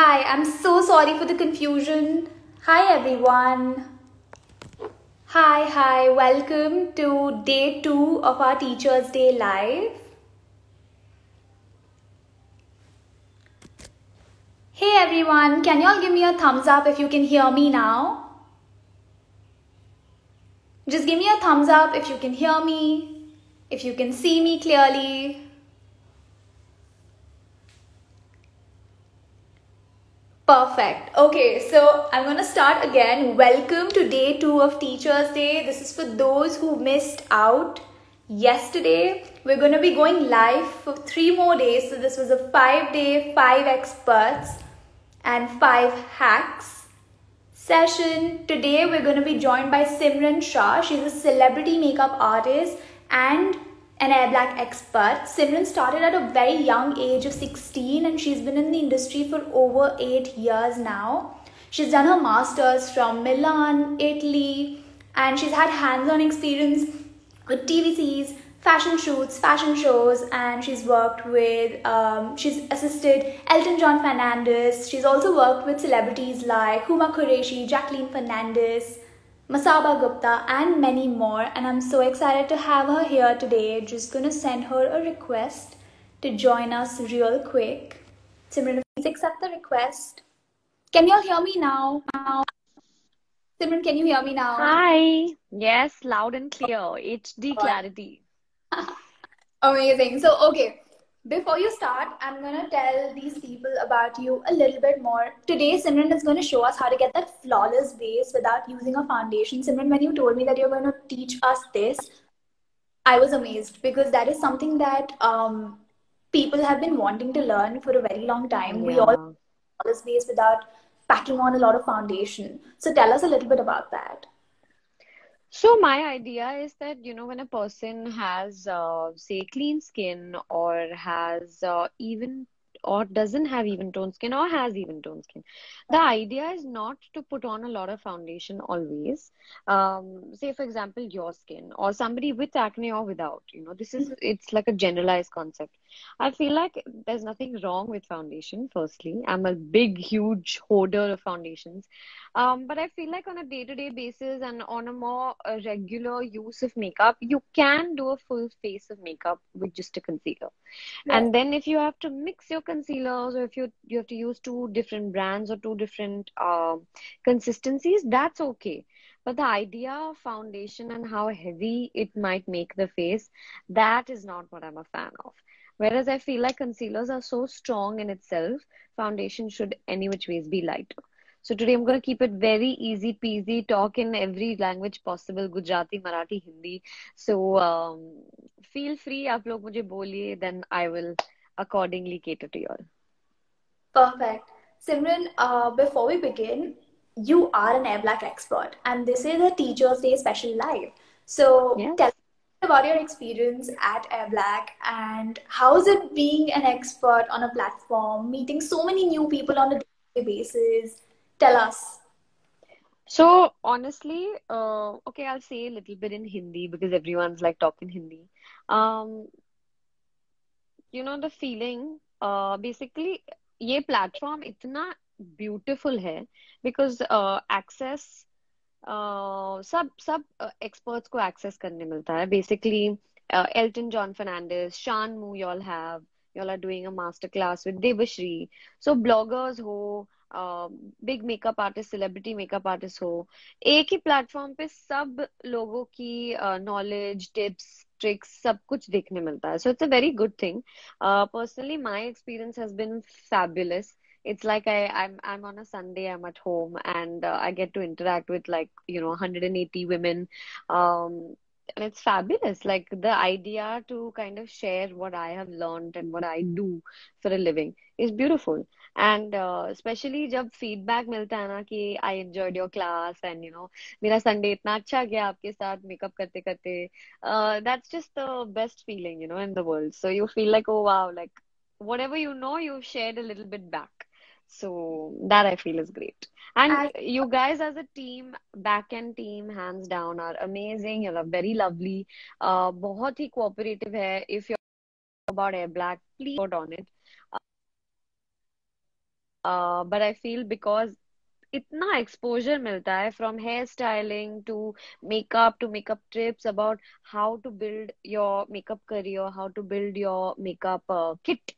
Hi, I'm so sorry for the confusion. Hi, everyone. Hi, welcome to day 2 of our Teachers' Day Live. Hey, everyone, can y'all give me a thumbs up if you can hear me now? Just give me a thumbs up if you can hear me, if you can see me clearly. Perfect. Okay, so I'm gonna start again. Welcome to day 2 of Teachers' Day. This is for those who missed out yesterday. We're gonna be going live for 3 more days. So this was a 5-day, 5 experts and 5 hacks session. Today we're going to be joined by Simran Shah. She's a celebrity makeup artist and an Air Black expert. Simran started at a very young age of 16 and she's been in the industry for over 8 years now. She's done her masters from Milan, Italy, and she's had hands-on experience with TVCs, fashion shoots, fashion shows, and she's worked with, she's assisted Elton John Fernandez. She's also worked with celebrities like Huma Qureshi, Jacqueline Fernandez, Masaba Gupta, and many more. And I'm so excited to have her here today. Just gonna send her a request to join us real quick. Simran, please accept the request. Can you all hear me now? Simran, can you hear me now? Hi. Yes, loud and clear. HD clarity. Amazing. So, okay, before you start, I'm going to tell these people about you a little bit more. Today, Simran is going to show us how to get that flawless base without using a foundation. Simran, when you told me that you're going to teach us this, I was amazed because that is something that people have been wanting to learn for a very long time. We all Yeah. flawless base without packing on a lot of foundation. So, tell us a little bit about that. So my idea is that, when a person has, say, clean skin or has even or doesn't have even tone skin or has even tone skin, the idea is not to put on a lot of foundation always. Say, for example, your skin or somebody with acne or without, it's like a generalized concept. I feel like there's nothing wrong with foundation, firstly. I'm a big, huge hoarder of foundations. But I feel like on a day-to-day basis and on a more regular use of makeup, you can do a full face of makeup with just a concealer. Yes. And then if you have to mix your concealers or if you have to use two different brands or two different consistencies, that's okay. But the idea of foundation and how heavy it might make the face, that is not what I'm a fan of. Whereas I feel like concealers are so strong in itself, foundation should any which ways be lighter. So today I'm going to keep it very easy peasy, talk in every language possible, Gujarati, Marathi, Hindi. So feel free, आप लोग मुझे बोलिए, then I will accordingly cater to you all. Perfect. Simran, before we begin, you are an Air Black expert, and this is a Teachers' Day special live. So tell Yes. us about your experience at Air Black and how is it being an expert on a platform, meeting so many new people on a daily basis? Tell us. So honestly, okay, I'll say a little bit in Hindi because everyone's like talking Hindi. Um, the feeling, basically, ये platform इतना beautiful है because access सब सब experts को access करने मिलता है. Basically, Elton John Fernandez, Shan Mu, y'all are doing a master class with Devashri. So bloggers हो, big makeup artist, celebrity makeup artist हो, एक ही प्लेटफॉर्म पे सब लोगों की नॉलेज टिप्स ट्रिक्स सब कुछ देखने मिलता है. So it's a very good thing. Personally, my experience has been fabulous. It's like I'm on a Sunday, I'm at home, and I get to interact with, like, 180 women. And it's fabulous. Like, the idea to kind of share what I have learned and what I do for a living is beautiful. And especially जब feedback मिलता है ना कि I enjoyed your class and मेरा Sunday इतना अच्छा गया आपके साथ मेकअप करते करते, that's just the best feeling, in the world. So you feel like, oh wow, like whatever you've shared a little bit back. So that I feel is great. And As you guys as a team, back end team, hands down, are amazing. You're very lovely. बहुत ही cooperative है. If you're about Air Black, please vote on it. but I feel because इतना exposure मिलता है from hair styling to makeup tips about how to build your makeup career, how to build your makeup kit,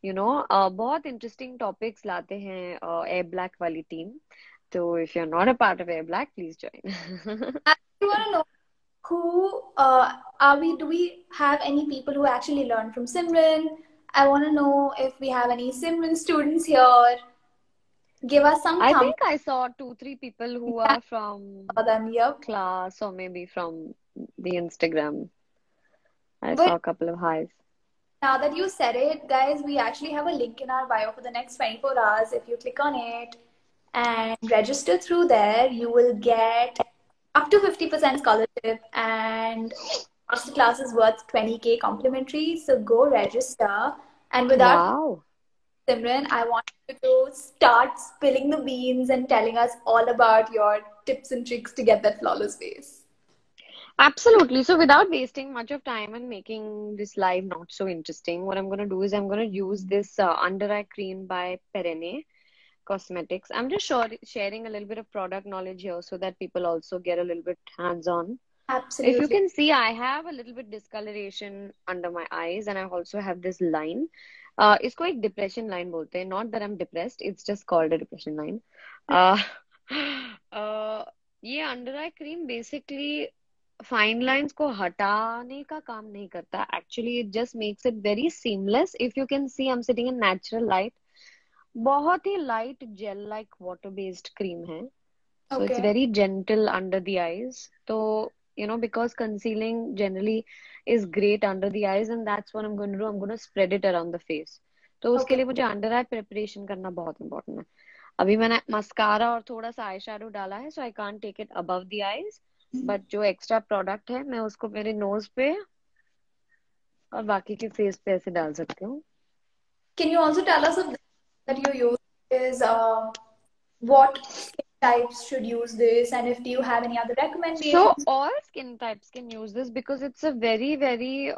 बहुत interesting topics लाते हैं Air Black वाली team. तो if you are not a part of Air Black, please join. I want to know who are we? Do we have any people who actually learn from Simran? I want to know if we have any Simran students here. Give us some I thumbs think I saw 2-3 people who up are from for them. Yep. class or maybe from the Instagram. I But saw a couple of highs. now that you said it, guys, we actually have a link in our bio for the next 24 hours. If you click on it and register through there, you will get up to 50% scholarship, and masterclass is worth 20K complimentary. So go register. And without Wow. Simran, I want you to start spilling the beans and telling us all about your tips and tricks to get that flawless face. Absolutely. So without wasting much of time and making this live not so interesting, what I'm going to do is I'm going to use this under eye cream by Perenne Cosmetics. I'm just sharing a little bit of product knowledge here so that people also get a little bit hands-on. If you Absolutely. can see, I have a little bit discoloration under my eyes and I also have this line. इसको एक depression line बोलते हैं. Not that I'm depressed, it's just called a depression line. Uh, ये under eye cream basically fine lines को हटाने का काम नहीं करता. Actually it just makes it very seamless. If you can see, I am sitting in natural light. बहुत ही light gel like water based cream है. So it's Okay. Very gentle under the eyes. तो because concealing generally is great under the eyes and that's what I am going to do. I am going to spread it around the face. तो उसके Okay. लिए मुझे under आई preparation करना बहुत important है. अभी मैंने मस्कारा और थोड़ा सा आई शेडो डाला है, so I can't take it above the eyes. But जो एक्स्ट्रा प्रोडक्ट है मैं उसको मेरे नोज पे और बाकी के फेस पे ऐसे डाल सकती हूँ. Can you also tell us if that you use is what skin types should use this, and if do you have any other So recommendations? all skin types can use this because it's a very, very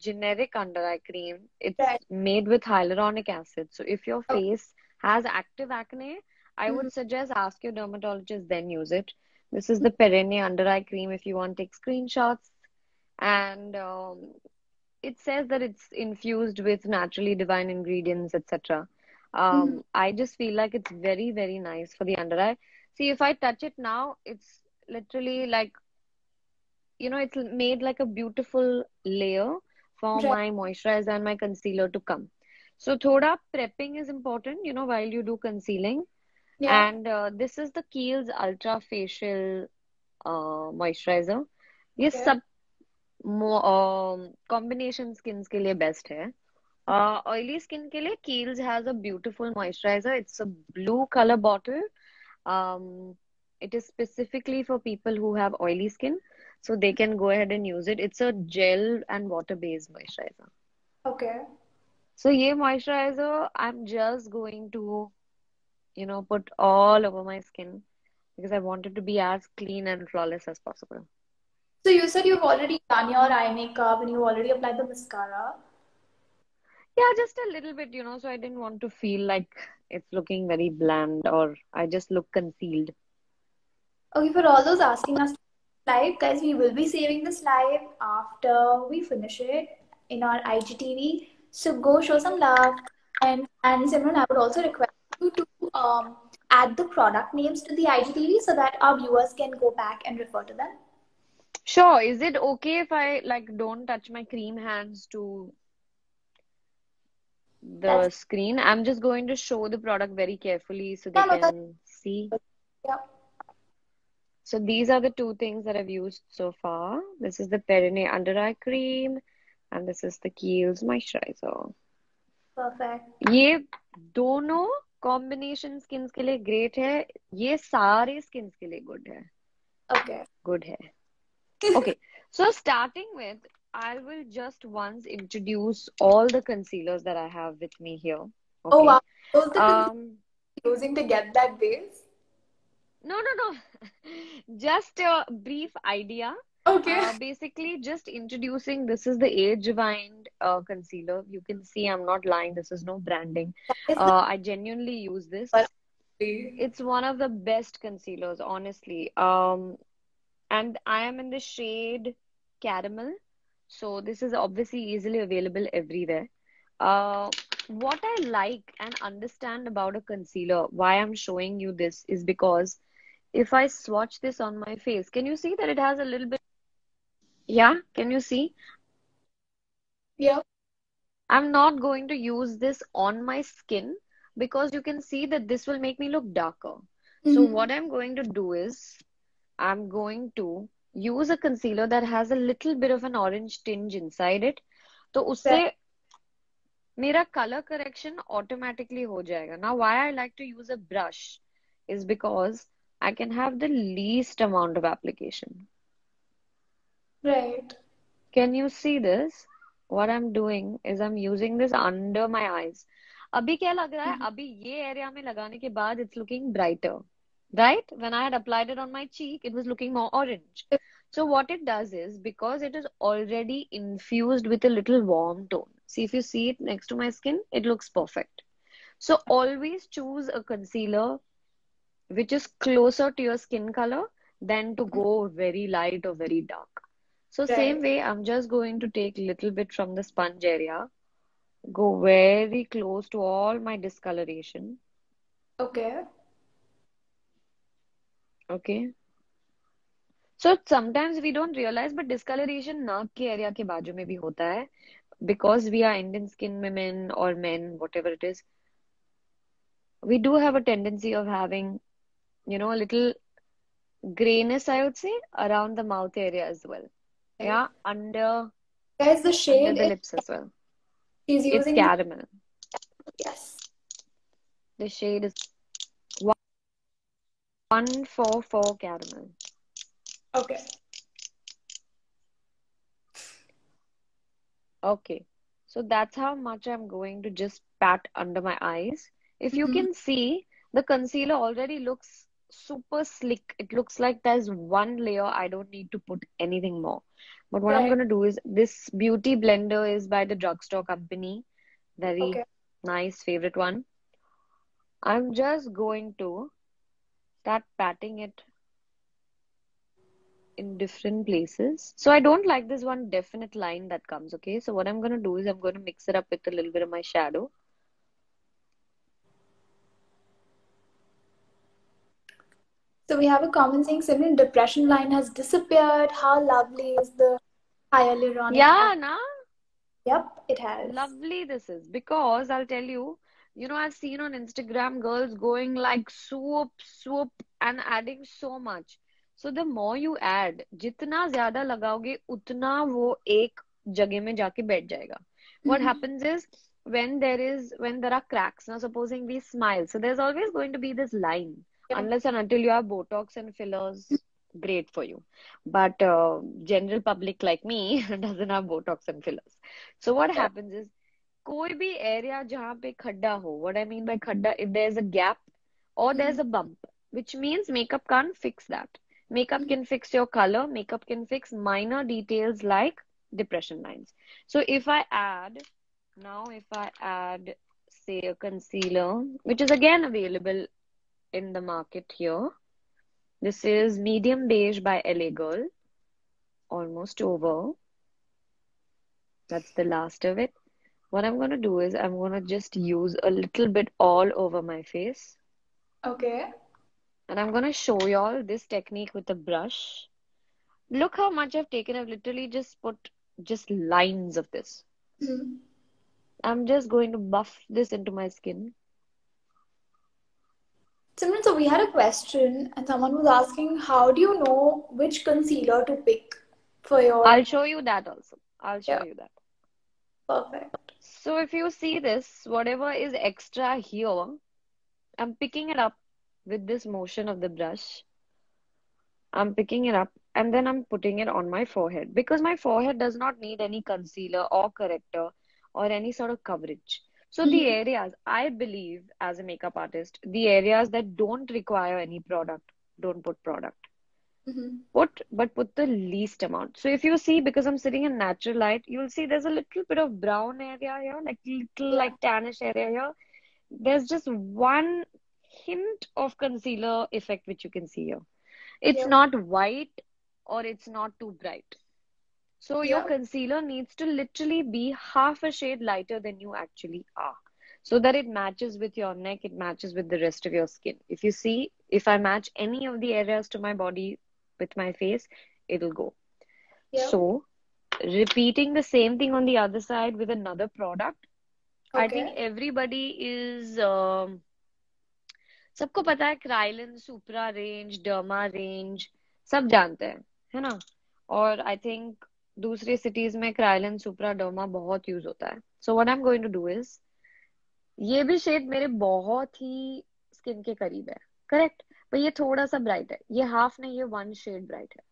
generic under eye cream. It's Right. made with hyaluronic acid. So if your Okay. face has active acne, I Mhm. would suggest ask your dermatologist, then use it. This is the Perenne under eye cream if you want to take screenshots. And it says that it's infused with naturally divine ingredients, etc. Mhm. I just feel like it's very, very nice for the under eye. See, if I touch it now, it's literally like, it's made like a beautiful layer for Right. my moisturizer and my concealer to come. So, thoda prepping is important, while you do concealing. Yeah. And this is the Kiehl's Ultra Facial Moisturizer. ये Okay. सब combination skins के लिए best है. Oily skin के लिए Kiehl's has a beautiful moisturizer. It's a blue color bottle. It is specifically for people who have oily skin, so they can go ahead and use it. It's a gel and water-based moisturizer. Okay. So ये moisturizer, I'm just going to, put all over my skin because I want it to be as clean and flawless as possible. So you said you've already done your eye makeup and you already applied the mascara. Yeah, just a little bit, so I didn't want to feel like it's looking very bland or I just look concealed. Okay, for all those asking us live, guys, we will be saving this live after we finish it in our IGTV. So go show some love. And Simran, I would also request you to add the product names to the IGTV so that our viewers can go back and refer to them. Sure. Is it okay if I don't touch my cream hands to the That's screen? I'm just going to show the product very carefully so they yeah, no, that's can see. yeah. So these are the two things that I've used so far. This is the Perenne under eye cream and this is the Kiehl's moisturizer. Perfect. ये दोनों combination skins के लिए great है. ये सारे skins के लिए good है. Okay. Good है. Okay. So starting with, I will just once introduce all the concealers that I have with me here. Oh Okay. wow. Those the Um, using to get that base? no. Just a brief idea. Okay. Basically, just introducing this is the Age Rewind concealer. You can see I'm not lying. This is no branding. That is the I genuinely use one. this. It's one of the best concealers, honestly. And I am in the shade caramel. So this is obviously easily available everywhere. Uh, what I like and understand about a concealer, why I'm showing you this is because if I swatch this on my face, can you see that it has a little bit? Yeah, can you see? Yeah. I'm not going to use this on my skin because you can see that this will make me look darker. So Mm-hmm. what I'm going to do is I'm going to use a concealer that has a little bit of an orange tinge inside it. तो Right. उससे मेरा color correction automatically हो जाएगा. Now, why I like to use a brush is because I can have the least amount of application. Right. Can you see this? What I'm doing is I'm using this under my eyes. अभी क्या लग रहा है? Mhm. अभी ये area में लगाने के बाद it's looking brighter. Right? When I had applied it on my cheek, it was looking more orange. So what it does is because it is already infused with a little warm tone. See if you see it next to my skin, it looks perfect. So always choose a concealer which is closer to your skin color than to go very light or very dark. So same Right. way, I'm just going to take little bit from the sponge area, go very close to all my discoloration. Okay. Okay. So sometimes we don't realize, but discoloration नाक के area के बाजू में भी होता है. Because we are Indian skin women or men, whatever it is, we do have a tendency of having, a little grayness, I would say, around the mouth area as well. Right. Yeah, Guys, the under shade the is lips as well. she's It's using the caramel. yes. The shade is 144 caramel. Okay. Okay. So that's how much I'm going to just pat under my eyes. If you Mm-hmm. can see, the concealer already looks super slick. It looks like there's one layer. I don't need to put anything more. But what I'm Right. going to do is this beauty blender is by the drugstore company. Very Okay. nice favorite one. I'm just going to start patting it in different places. So I don't like this one definite line that comes, okay? So what I'm going to do is I'm going to mix it up with a little bit of my shadow. So we have a comment saying Simran, depression line has disappeared. How lovely is the hyaluronic acid? Yeah, na? Yep, it has. Lovely this is because I'll tell you, I've seen on Instagram girls going like swoop, swoop and adding so much. So the more you add, जितना ज्यादा लगाओगे उतना वो एक जगह में जाके बैठ जाएगा. What Mm-hmm. happens is when there are cracks, now supposing we smile, so there's always going to be this line Yep. unless and until you have Botox and fillers, great for you. But general public like me doesn't have Botox and fillers. So what Yep. happens is कोई भी area जहाँ पे खड्डा हो, what I mean by खड्डा, if there's a gap or Mm-hmm. there's a bump, which means makeup can't fix that. Makeup can fix your color, makeup can fix minor details like depression lines. So if I add, say, a concealer, which is again available in the market here. This is Medium Beige by LA Girl. Almost over. That's the last of it. What I'm going to do is I'm going to just use a little bit all over my face. Okay. And I'm going to show y'all this technique with a brush. Look how much I've taken. I've literally just put just lines of this. Mm-hmm. I'm just going to buff this into my skin. Simran, so we had a question, and someone was asking, how do you know which concealer to pick for your? I'll show you that also. I'll show Yeah, you that. perfect. So if you see this, whatever is extra here, I'm picking it up with this motion of the brush. I'm picking it up and then I'm putting it on my forehead because my forehead does not need any concealer or corrector or any sort of coverage. So the Mm-hmm. areas, I believe as a makeup artist, the areas that don't require any product, don't put product. Put the least amount. So if you see, because I'm sitting in natural light, you'll see there's a little bit of brown area here, like little Yeah. like tannish area here. There's just one hint of concealer effect which you can see here. It's Yeah. not white or it's not too bright. So your Yeah. concealer needs to literally be half a shade lighter than you actually are. So that it matches with your neck, it matches with the rest of your skin. If you see, if I match any of the areas to my body with my face, it'll go. Yeah. So repeating the same thing on the other side with another product, I think Okay. everybody is सबको पता है क्राइलिन सुप्रा range derma range सब जानते हैं है ना और I think दूसरे सिटीज में क्राइलिन सुप्रा डर्मा बहुत यूज होता है so what I am going to do is ये भी शेड मेरे बहुत ही स्किन के करीब है करेक्ट पर ये थोड़ा सा ब्राइट है ये हाफ नहीं ये वन शेड ब्राइट है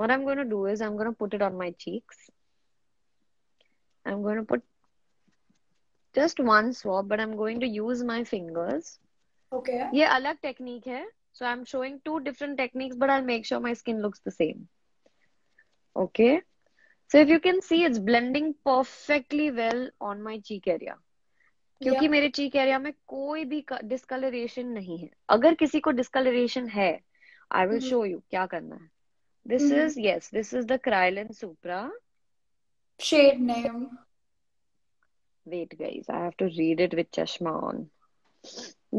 what I am going to do is I am going to put it on my cheeks I am going to put just one swab but I'm going to use my fingers Okay. ये अलग technique है so I'm showing two different techniques but I'll make sure my skin looks the same okay so if you can see it's blending perfectly well on my cheek area क्योंकि Yeah. मेरे cheek area में कोई भी discoloration नहीं है अगर किसी को discoloration है I will show you क्या करना है this Mm-hmm. is yes this is the Kryolan Supra Shade name. wait guys I have to read it with chashma on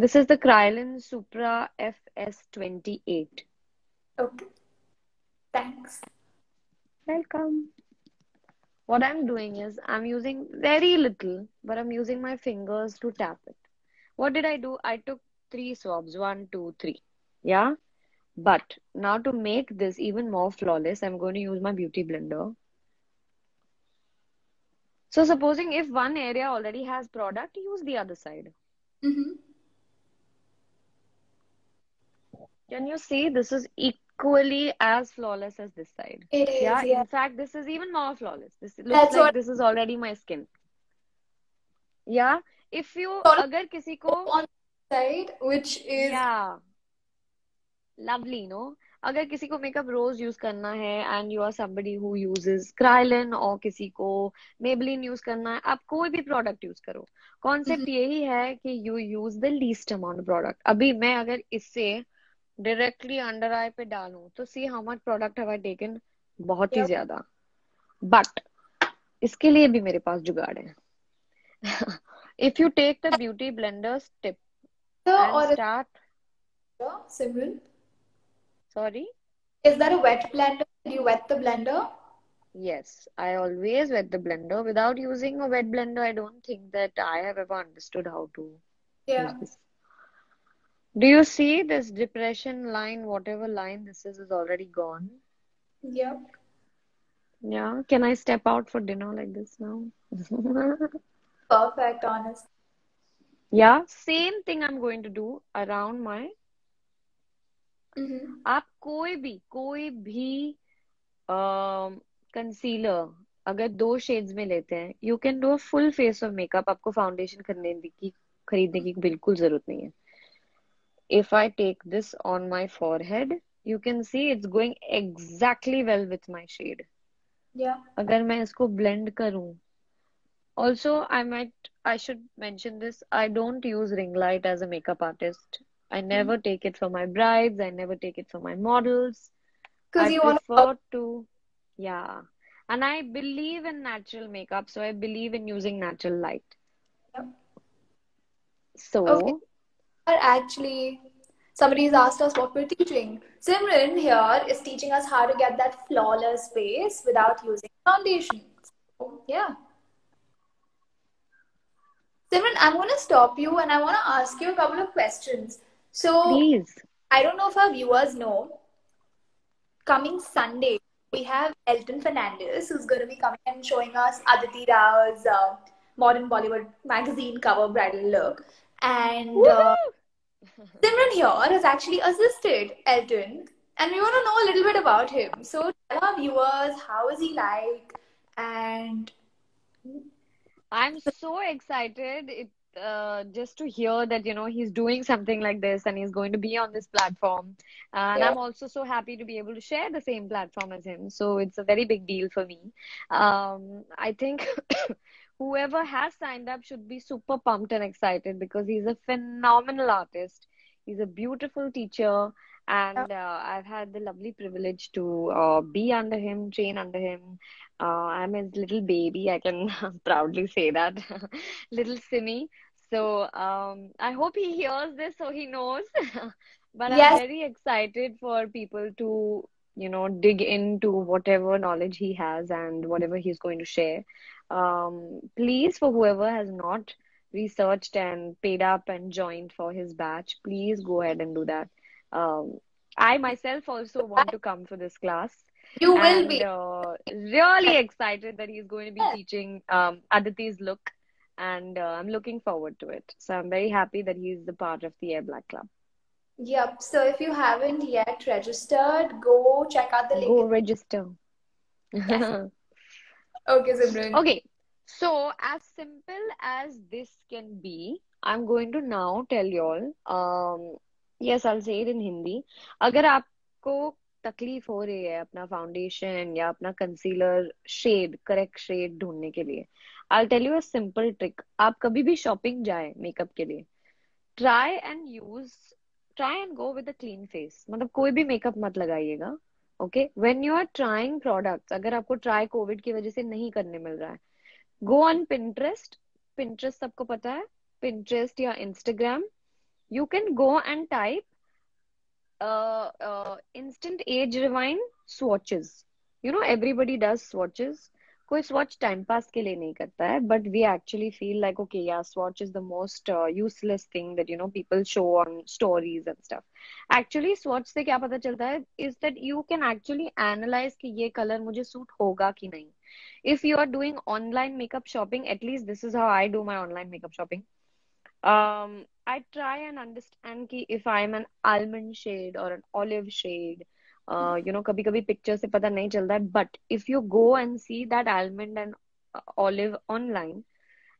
this is the Kryolan Supra FS28 Okay. Thanks. welcome. What I'm doing is I'm using very little, but I'm using my fingers to tap it. What did I do? I took three swabs, one, two, three. Yeah. But now to make this even more flawless, I'm going to use my beauty blender. So supposing if one area already has product, use the other side. Mm-hmm. Can you see this is equally as flawless as this side? It is, Yeah, yeah. in fact, this is even more flawless. This looks That's like what this is already my skin. Yeah, if you sort of अगर किसी को on the side, which is yeah lovely no अगर किसी को makeup रोज use करना है and you are somebody who uses Kryolan और किसी को Maybelline यूज करना है आप कोई भी प्रोडक्ट यूज करो Mhm. कॉन्सेप्ट यही है कि you use the least amount product अभी मैं अगर इससे डायरेक्टली अंडर आई पे डालूं तो see how much product have I taken बहुत ही Yep. ज्यादा बट इसके लिए भी मेरे पास जुगाड़ है if you take the beauty blender tip and Or is start Simran? Sorry Is that a wet blender? Did you wet the blender? Yes, I always wet the blender. Without using a wet blender, I don't think that I have ever understood how to use Yeah. this. Do you see this depression line, whatever line this is already gone? Yep. Yeah, can I step out for dinner like this now? Perfect, honest. Yeah, same thing I'm going to do around my. Mm-hmm. आप कोई भी concealer अगर दो shades में लेते हैं you can do a full face of makeup आपको foundation खरीदने की बिल्कुल जरूरत नहीं है if I take this on my forehead you can see it's going exactly well with my shade Yeah. अगर मैं इसको ब्लेंड करूं also I should mention this I don't use ring light as a makeup artist I Mm-hmm. never take it for my brides I never take it for my models Because I you want to. prefer to, yeah. And I believe in natural makeup, so I believe in using natural light. Yep. Okay. So, Actually, somebody's asked us what we're teaching. Simran here is teaching us how to get that flawless face without using foundation. So, yeah. Simran, I'm going to stop you and I want to ask you a couple of questions. So, please. I don't know if our viewers know, coming Sunday, we have Elton Fernandez who's going to be coming and showing us Aditi Rao's Modern Bollywood magazine cover bridal look. And Simran here has actually assisted Elton, and we want to know a little bit about him. So tell our viewers, how is he like? And I'm so excited. just to hear that, he's doing something like this and he's going to be on this platform. And Yeah. I'm also so happy to be able to share the same platform as him. So it's a very big deal for me. I think whoever has signed up should be super pumped and excited because he's a phenomenal artist. He's a beautiful teacher. Yeah. And I've had the lovely privilege to be under him, train under him. I'm his little baby. I can proudly say that. Little Simi. So I hope he hears this so he knows. But I'm Yes. very excited for people to, dig into whatever knowledge he has and whatever he's going to share. Please, for whoever has not researched and paid up and joined for his batch, please go ahead and do that. Um, I myself also want to come for this class You will and be. really excited that he's going to be teaching Aditi's look, and I'm looking forward to it. So I'm very happy that he's the part of the Air Black Club. Yep. So if you haven't yet registered, go check out the link. Go register. Yes. Okay, Simran. Okay, so as simple as this can be, I'm going to now tell y'all. Yes, I'll say it in Hindi. अगर आपको तकलीफ हो रही है अपना foundation या अपना concealer shade correct shade ढूंढने के लिए, I'll tell you a simple trick. आप कभी भी शॉपिंग जाए मेकअप के लिए, try and use try and go with a clean face. मतलब कोई भी मेकअप मत लगाइएगा. Okay, when you are trying products, अगर आपको ट्राई कोविड की वजह से नहीं करने मिल रहा है, गो ऑन पिंटरेस्ट. पिंटरेस्ट सबको पता है, पिंटरेस्ट या Instagram. You can go and type instant age rewind swatches. Everybody does swatches. कोई swatch time pass के लिए नहीं करता है, but we actually feel like, okay, yeah, swatch is the most useless thing that people show on stories and stuff. Actually swatch से क्या पता चलता है is that you can actually analyze कि ये color मुझे suit होगा कि नहीं. If you are doing online makeup shopping, at least this is how I do my online makeup shopping. I try and understand कि if I'm an almond shade or an olive shade, कभी कभी picture से पता नहीं चलता है, but if you go and see that almond and olive online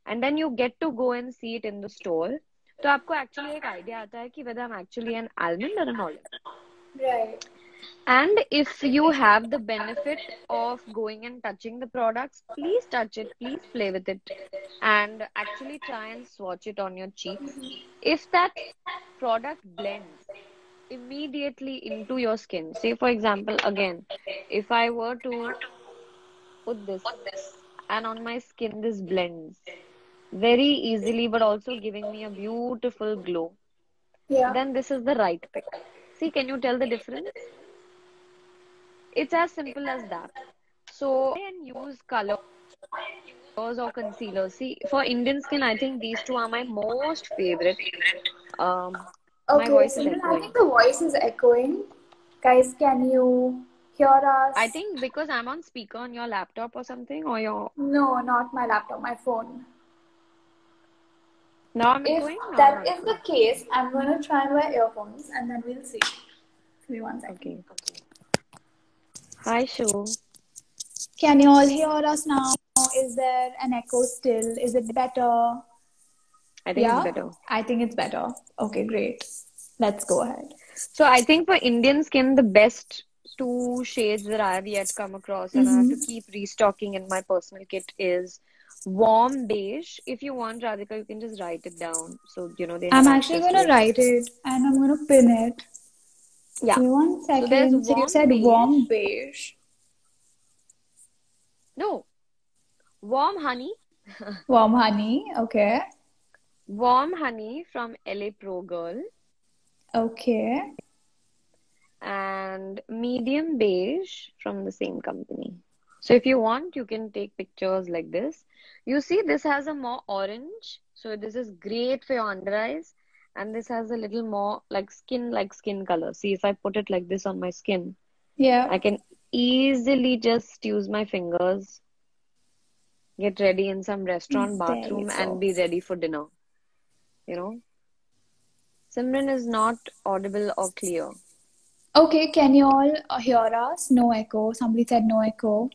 and then you get to go and see it in the store, तो आपको actually एक idea आता है कि whether I'm actually an almond or an olive. Right. And if you have the benefit of going and touching the products, please touch it, please play with it, and actually try and swatch it on your cheeks. If that product blends immediately into your skin, say for example, again, if I were to put this and on my skin this blends very easily but also giving me a beautiful glow, Yeah. then this is the right pick. See, can you tell the difference? It's as simple as that. So, try and use colors or concealers. See, for Indian skin, I think these two are my most favorite. My Okay, voice is Simran, I echoing. think the voice is echoing. Guys, can you hear us? I think because I'm on speaker on your laptop or something, or your. No, not my laptop, my phone. Now I'm If echoing? Now I'm that not is the echoing. case, I'm going to try and wear earphones and then we'll see. Give me 1 second. Okay. Hi, Shu. Can you all hear us now? Is there an echo still? Is it better? I think Yeah? it's better. I think it's better. Okay, great. Let's go ahead. So I think for Indian skin, the best two shades that I have yet come across, and I have to keep restocking in my personal kit, is warm beige. If you want, Radhika, you can just write it down. So, they I'm have actually access going to to it. write it and I'm going to pin it. Yeah. Give me 1 So there's second. So you warm said beige. warm beige. No, warm honey. Warm honey. Okay. Warm honey from LA Pro Girl. Okay. And medium beige from the same company. So if you want, you can take pictures like this. You see, this has a more orange. So this is great for your under eyes. And this has a little more like skin color. See, if I put it like this on my skin, Yeah. I can easily just use my fingers, get ready in some restaurant Very bathroom and be soft. ready for dinner. Simran is not audible or clear. Okay, can you all hear us? No echo. Somebody said no echo.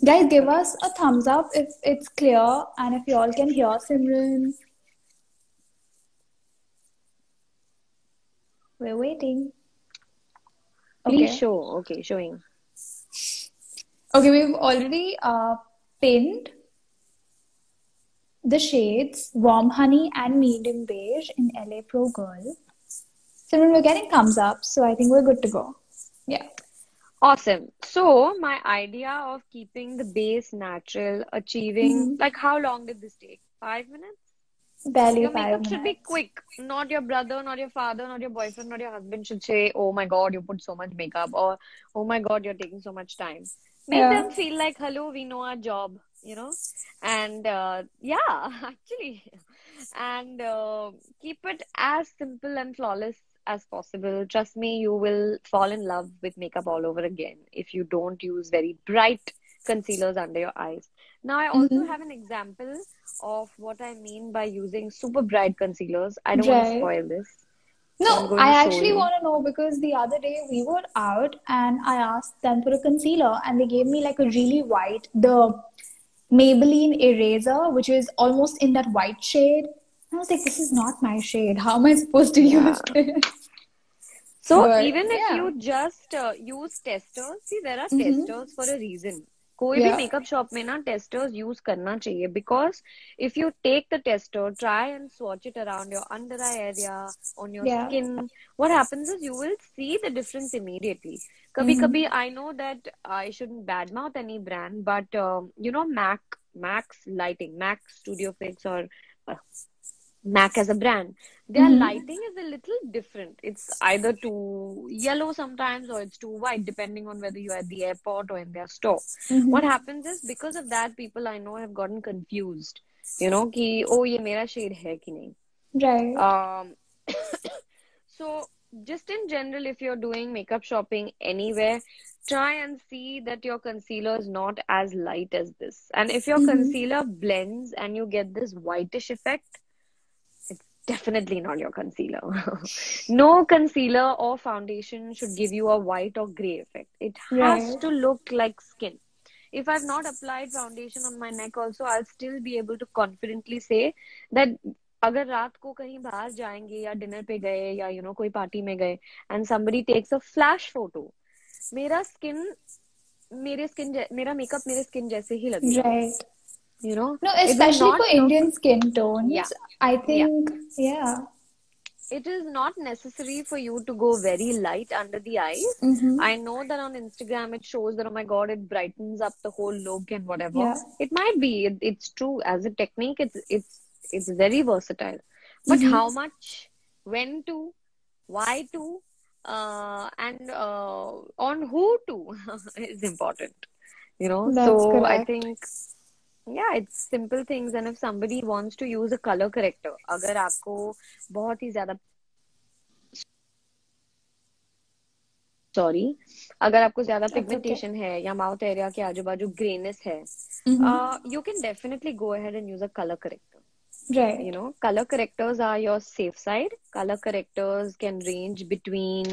Guys, give us a thumbs up if it's clear and if you all can hear Simran. We're waiting. Please Okay. show. Okay, showing. Okay, we've already pinned the shades Warm Honey and Medium Beige in LA Pro Girl. So when we're getting thumbs up, so I think we're good to go. Yeah. Awesome. So, my idea of keeping the base natural, achieving, Hmm. like, how long did this take? 5 minutes? Barely Your five makeup should be minutes. quick. Not your brother, not your father, not your boyfriend, not your husband should say, "Oh my God, you put so much makeup," or "Oh my God, you're taking so much time." Make Yeah. them feel like, "Hello, we know our job," you know? And yeah, actually. And keep it as simple and flawless as possible. Trust me, you will fall in love with makeup all over again if you don't use very bright concealers under your eyes. Now, I also Hmm. have an example of what I mean by using super bright concealers. I don't want to Right. spoil this, so I'm No, going I to show actually you. want to know because the other day we were out and I asked them for a concealer and they gave me like a really white, the Maybelline eraser, which is almost in that white shade. I was like, this is not my shade. How am I supposed to Yeah. use this? So But even if yeah. you just use testers, see there are Mm-hmm. testers for a reason. कोई भी Yeah. Makeup shop में ना testers use करना चाहिए because if you take the tester, try and swatch it around your under eye area, on your Yeah. skin, what happens is you will see the difference immediately. कभी कभी Mm-hmm. I know that I shouldn't badmouth any brand, but you know Max Lighting, Mac Studio Fix or uh, Mac as a brand, their Mm-hmm. lighting is a little different. It's either too yellow sometimes or it's too white, depending on whether you're at the airport or in their store. What Mm-hmm. happens is because of that, people I know have gotten confused. You know, कि oh ये मेरा shade है कि नहीं. Right. Um, so just in general, if you're doing makeup shopping anywhere, try and see that your concealer is not as light as this. And if your Mm-hmm. concealer blends and you get this whitish effect, it's definitely not your concealer. No concealer or foundation should give you a white or gray effect. It has Right. to look like skin. If I've not applied foundation on my neck also, I'll still be able to confidently say that अगर रात को कहीं बाहर जाएंगे या dinner पे गए या कोई पार्टी में गए and somebody takes a flash photo, मेरा स्किन मेरा मेकअप मेरे स्किन जैसे ही लगेगा. Right. No, It will especially not for look. Indian skin Yeah, tones, I yeah. think, yeah. It is not necessary for you to go very light under the eyes. Mm-hmm. I know that on Instagram it shows that, oh my God, it brightens up the whole look and whatever. Yeah. It might be. It's true. As a technique, it's very versatile. But how Mm-hmm. much, when to, why to, and on who to is important. That's So I correct. think yeah, it's simple things. And if somebody wants to use a color corrector, अगर आपको बहुत ही ज्यादा sorry अगर आपको ज्यादा That's okay. Pigmentation है या mouth area के आजू बाजू ग्रेनेस है, Mm-hmm. you can definitely go ahead and use a color corrector. Right. Color correctors are your safe side. Color correctors can range between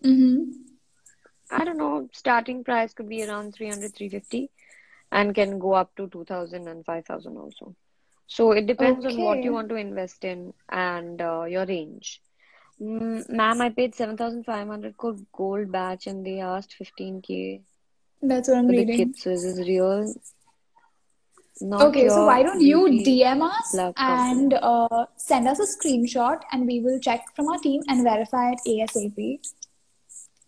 Mm-hmm. I don't know, starting price could be around 300, 350, and can go up to 2000 and 5000 also. So it depends on what you Okay. want to invest in and your range. Ma'am, I paid 7,500 for gold batch and they asked 15K That's what I'm for the reading. kit. So is this real? Not Okay, so why your don't you beauty DM us blog and company. send us a screenshot and we will check from our team and verify it ASAP.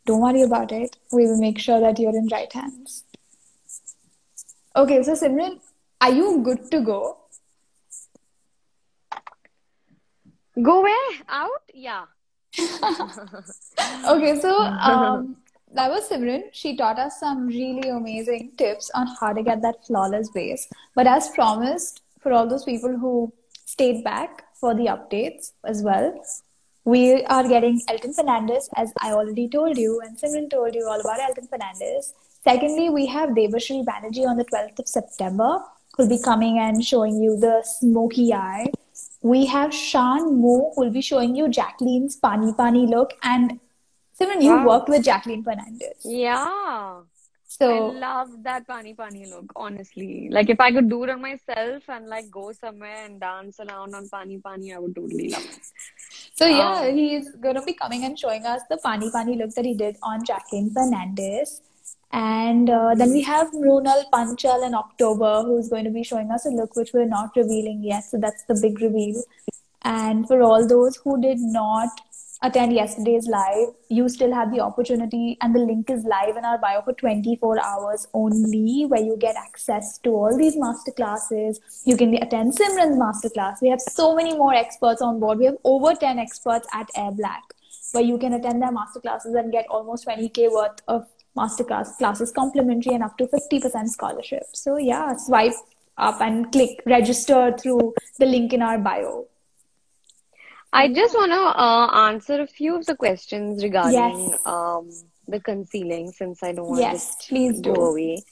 Don't worry about it. We will make sure that you're in right hands. Okay, so Simran, are you good to go? Go where? Out? Yeah. Okay, so that was Simran. She taught us some really amazing tips on how to get that flawless base. But as promised, for all those people who stayed back for the updates as well, we are getting Elton Fernandez, as I already told you, and Simran told you all about Elton Fernandez. Secondly, we have Devashri Banerjee on the 12th of September, who'll be coming and showing you the smoky eye. We have Shan Mo, who'll be showing you Jacqueline's Pani Pani look. And Simran, you Wow. worked with Jacqueline Fernandez. Yeah. I So, love that pani pani look, honestly. Like if I could do it on myself and like go somewhere and dance around on pani pani, I would totally love it. So yeah, Um, he is gonna be coming and showing us the Pani Pani look that he did on Jacqueline Fernandez. And then we Agreed. have Ronal Panchal in October, who's going to be showing us a look which we're not revealing yet. So that's the big reveal. And for all those who did not attend yesterday's live, you still have the opportunity, and the link is live in our bio for 24 hours only, where you get access to all these masterclasses. You can attend Simran's masterclass. We have so many more experts on board. We have over 10 experts at Air Black, where you can attend their masterclasses and get almost 20K worth of masterclass classes complimentary and up to 50% scholarship. So yeah, swipe up and click register through the link in our bio. I So just yeah. want to answer a few of the questions regarding Yes. the concealing, since I don't want to Yes, just please go do. away.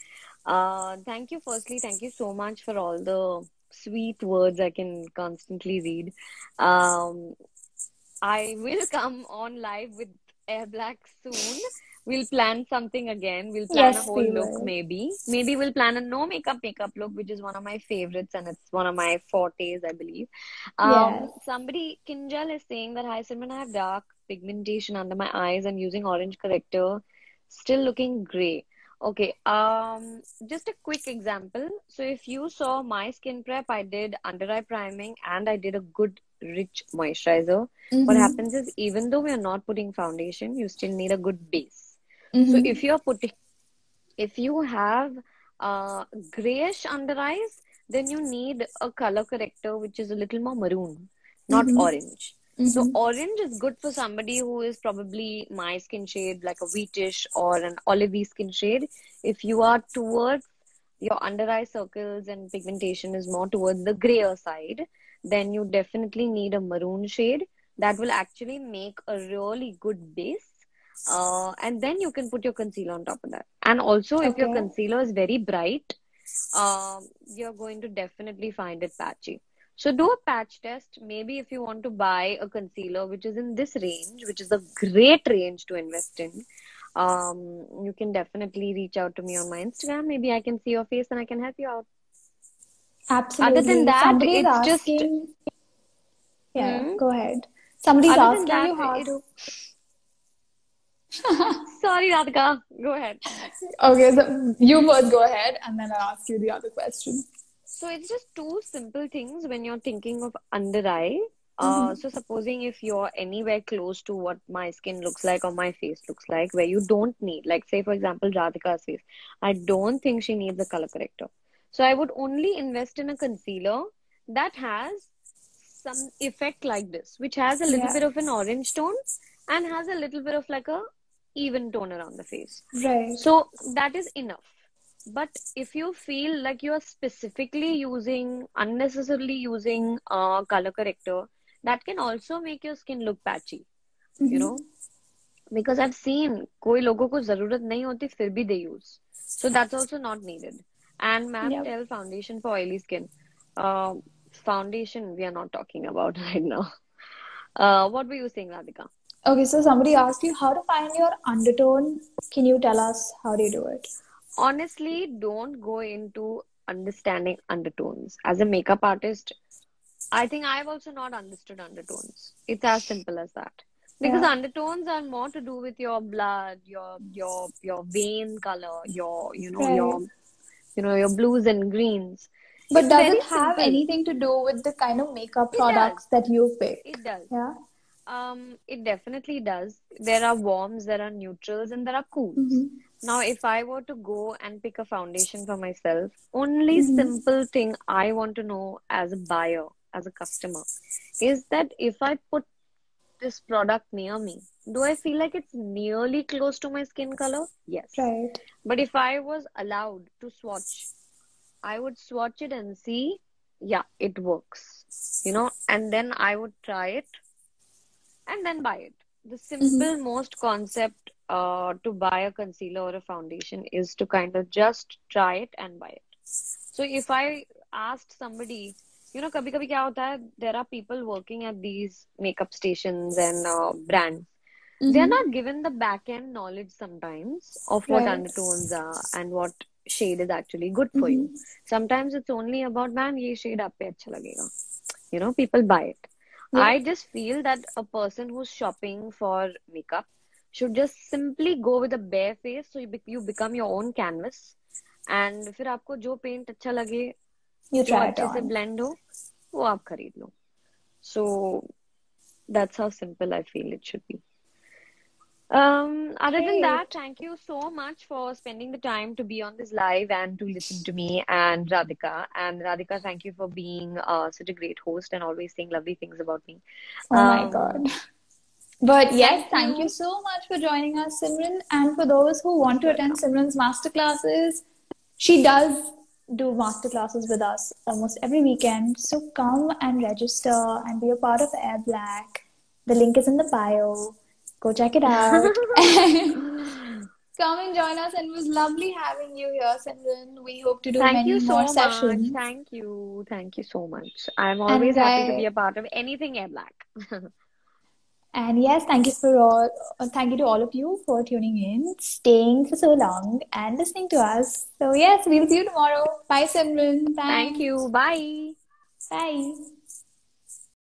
Thank you, firstly, thank you so much for all the sweet words I can constantly read. Um, I will come on live with Air Black soon. We'll plan something again. We'll plan a Yes, whole we look, will. maybe. Maybe we'll plan a no makeup look, which is one of my favorites and it's one of my fortes, I believe. Yes. Somebody, Kinjal is saying that, hi Simran, I have dark pigmentation under my eyes. I'm using orange corrector, still looking gray. Okay, just a quick example. So if you saw my skin prep, I did under eye priming and I did a good rich moisturizer. What Mm-hmm. happens is, even though we are not putting foundation, you still need a good base. So Mm-hmm. if you have grayish under eyes, then you need a color corrector which is a little more maroon, not Mm-hmm. orange. So Mm-hmm. orange is good for somebody who is probably my skin shade, like a wheatish or an olivey skin shade. If you are towards your under eye circles and pigmentation is more towards the grayer side, then you definitely need a maroon shade that will actually make a really good base. And then you can put your concealer on top of that. And also, if your Okay. concealer is very bright, you're going to definitely find it patchy. So do a patch test. Maybe if you want to buy a concealer which is in this range, which is a great range to invest in, you can definitely reach out to me on my Instagram. Maybe I can see your face and I can help you out. Other than Absolutely. that, Somebody's it's just, asking, yeah, hmm, go ahead. Somebody's other than asking that, you how it's, to. sorry, Radhika, go ahead. Okay, so you first go ahead and then I'll ask you the other question. So it's just two simple things when you're thinking of under eye. Mm-hmm. So supposing if you're anywhere close to what my skin looks like or my face looks like, where you don't need, like say for example, Radhika's face, I don't think she needs a color corrector. So I would only invest in a concealer that has some effect like this, which has a little Yeah, bit of an orange tone and has a little bit of like a even tone around the face. right. So that is enough. But if you feel like you are specifically using, unnecessarily using color corrector, that can also make your skin look patchy, you Mm-hmm. know, because I've seen कोई लोगों को जरूरत नहीं होती फिर भी they use. So that's also not needed. And ma'am, Yep. tell foundation for oily skin. Uh, Foundation we are not talking about right now. What were you saying, Radhika? Okay, so somebody asked you how to find your undertone. Can you tell us how do you do it? Honestly, don't go into understanding undertones. As a makeup artist, I think I've also not understood undertones. It's as simple as that. Because Yeah, undertones are more to do with your blood, your vein color, right. your blues and greens. But It's does very it have simple. anything to do with the kind of makeup It does. products that you pick? It does. Yeah. It definitely does. There are warms, there are neutrals, and there are cools. Mm-hmm. Now, if I were to go and pick a foundation for myself, only Mm-hmm. simple thing I want to know as a buyer, as a customer, is that if I put this product near me, do I feel like it's nearly close to my skin color? Yes. Right. But if I was allowed to swatch, I would swatch it and see, yeah, it works, and then I would try it and then buy it. The simple Mm-hmm. most concept to buy a concealer or a foundation is to kind of just try it and buy it. So if I asked somebody, कभी कभी क्या होता है, there are people working at these makeup stations and brands. They are Mm-hmm. not given the back end knowledge sometimes of what Right. undertones are and what shade is actually good for you. Mm-hmm. Sometimes it's only about, man, ये shade आप पे अच्छा लगेगा. People buy it. Yeah. I just feel that a person who's shopping for makeup should just simply go with a bare face, so you become your own canvas, and फिर आपको जो paint अच्छा लगे, You जो try it अच्छे से on. blend हो, वो आप खरीद लो. So that's how simple I feel it should be. Other than that, Great. thank you so much for spending the time to be on this live and to listen to me and Radhika. And Radhika, thank you for being such a great host and always saying lovely things about me. Oh my God. Um, But yes, Thank thank you you. so much for joining us, Simran. And for those who want Most to attend welcome. Simran's masterclasses, she does do masterclasses with us almost every weekend. So come and register and be a part of Air Black. The link is in the bio. Go check it out. Come and join us. And it was lovely having you here, Simran. We hope to do Thank you many more so much. sessions. Thank you. Thank you so much. I'm always And happy to be I a part of anything Air Black. And yes, thank you for all. Thank you to all of you for tuning in, staying for so long, and listening to us. So yes, we'll see you tomorrow. Bye, Simran. Thank you. Thanks. Bye. Bye.